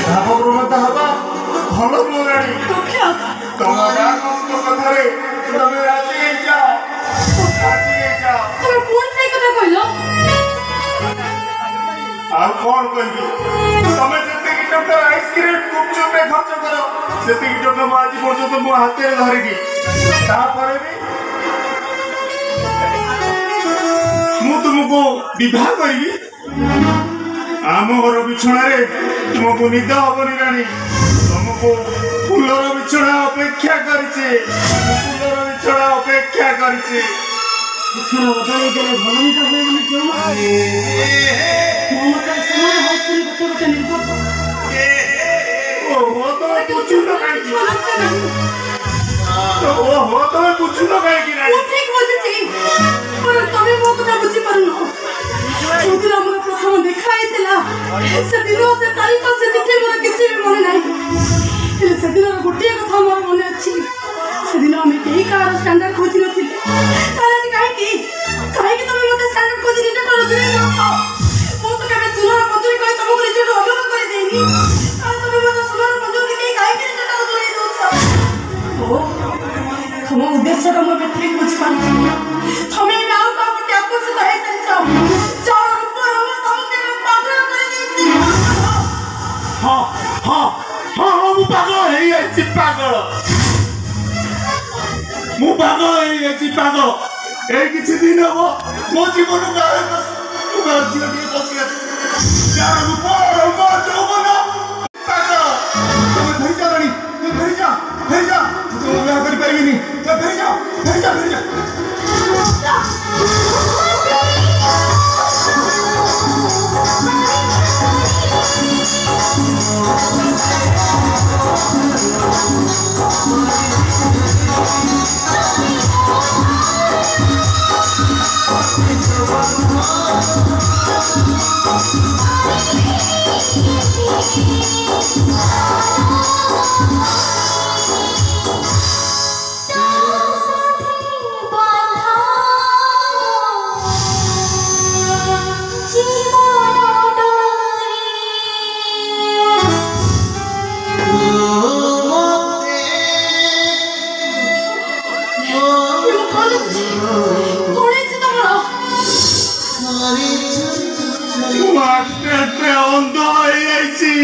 ଭାବପ୍ରବଣତା ହବା ଭଲ ନୁହେଁ। ତମ ଗାଁ କଷ୍ଟ କଥାରେ ତମେ ରାଜି ହେଇଯାଅ, ରାଜି ହେଇଯାଅ। ତମେ ପୁଣି ସେଇ କଥା କହିଲ? ଆଉ କଣ କହିବି? ତମେ ଯେତିକି ଟଙ୍କା ଆଇସ୍କ୍ରିମ ଗୁପଚୁପରେ ଖର୍ଚ୍ଚ କର ସେତିକି ଟଙ୍କା ମୁଁ ଆଜି ପର୍ଯ୍ୟନ୍ତ ମୋ ହାତରେ ଧରିନି। ତାପରେ ବି ମୁଁ ତୁମକୁ ବିବାହ କରିବି। ଆମ ଘର ବିଛଣାରେ ତୁମକୁ ନିଦ ହବନି ରାଣୀ। ତୁମକୁ ଫୁଲର ବିଛଣା ଅପେକ୍ଷା କରିଛି, ଫୁଲର ବିଛଣା ଅପେକ୍ଷା କରିଛି। ବିଛଣା ବଦଳେଇ ଦେଲେ ଭଲ ନିଦ ହୁଏ ବୋଲି ଯେଉଁ ମୋ ମତରେ ସେମାନେ ହଉଛନ୍ତି ଗୋଟେ ଗୋଟେ ନିର୍ଭର। ଓହୋ ତମେ ବୁଝୁନ କାହିଁକି? ଓହୋ ତମେ ବୁଝୁନ କାହିଁକି ରାଣୀ? ମୁଁ ଠିକ ବୁଝୁଛି, ତମେ ମୋ କଥା ବୁଝିପାରୁନ। ଯୋଉଦିନ ଆମର ପ୍ରଥମ ଦେଖା ହେଇଥିଲା ସେଦିନ ସେ ତାରିଖ ସେ ତିଥି ମୋର କିଛି ବି ମନେ ନାହିଁ, ହେଲେ ସେଦିନର ଗୋଟିଏ କଥା ମୋର ମନେ ଅଛି। ସେଦିନ ଆମେ କେହି କାହାର ଷ୍ଟାଣ୍ଡାର୍ଡ ଖୋଜି ନଥିଲେ। ତାହେଲେ ଆଜି କାହିଁକି କାହିଁକି ତମେ ମୋତେ ଷ୍ଟାଣ୍ଡାର୍ଡ ଖୋଜି ନିଜଠାରୁ ଦୂରେଇ ଯାଉଛ? ମୁଁ ତ କେବେ ସୁନାର ପଞ୍ଜୁରୀ କହି ତମକୁ ନିଜଠୁ ଅଲଗା କରିଦେଇନି, ଆଉ ତମେ ମୋତେ ସୁନାର ପଞ୍ଜୁରୀ କେହି କାହିଁକି ନିଜଠାରୁ ଦୂରେଇ ଦଉଛ? ଓ ତମ ଉଦ୍ଦେଶ୍ୟଟା ମୁଁ ଏବେ ଠିକ ବୁଝିପାରୁଛି। ତମେ ଏବେ ଆଉ କାହା ପ୍ରତି ଆକର୍ଷିତ ହେଇସାରିଛ। ଯାହାର ରୂପ ରଙ୍ଗ ତମକୁ ଏବେ ପାଗଳ କରିଦେଇଛି। ହଁ ହଁ ହଁ ହଁ ମୁଁ ପାଗଳ ହେଇଯାଇଛି, ପାଗଳ। ମୁଁ ପାଗଳ ହେଇଯାଇଛି, ପାଗଳ। ଏଇ କିଛି ଦିନ ହବ ମୋ ଜୀବନକୁ ଝିଅ ଟିକେ ପଶି ଆସିଛି। ଯାହାର ରୂପ ରଙ୍ଗ ଯୌବନ ପାଗଳ। ତମେ ଫେରିଯାଅ ରାଣୀ, ତମେ ଫେରିଯାଅ, ଫେରିଯାଅ। ମୁଁ ତୁମକୁ ବିବାହ କରିପାରିବିନି। ତମେ ଫେରିଯାଅ, ଫେରିଯାଅ, ଫେରିଯାଅ। ଅନ୍ଧ ହେଇଯାଇଛି।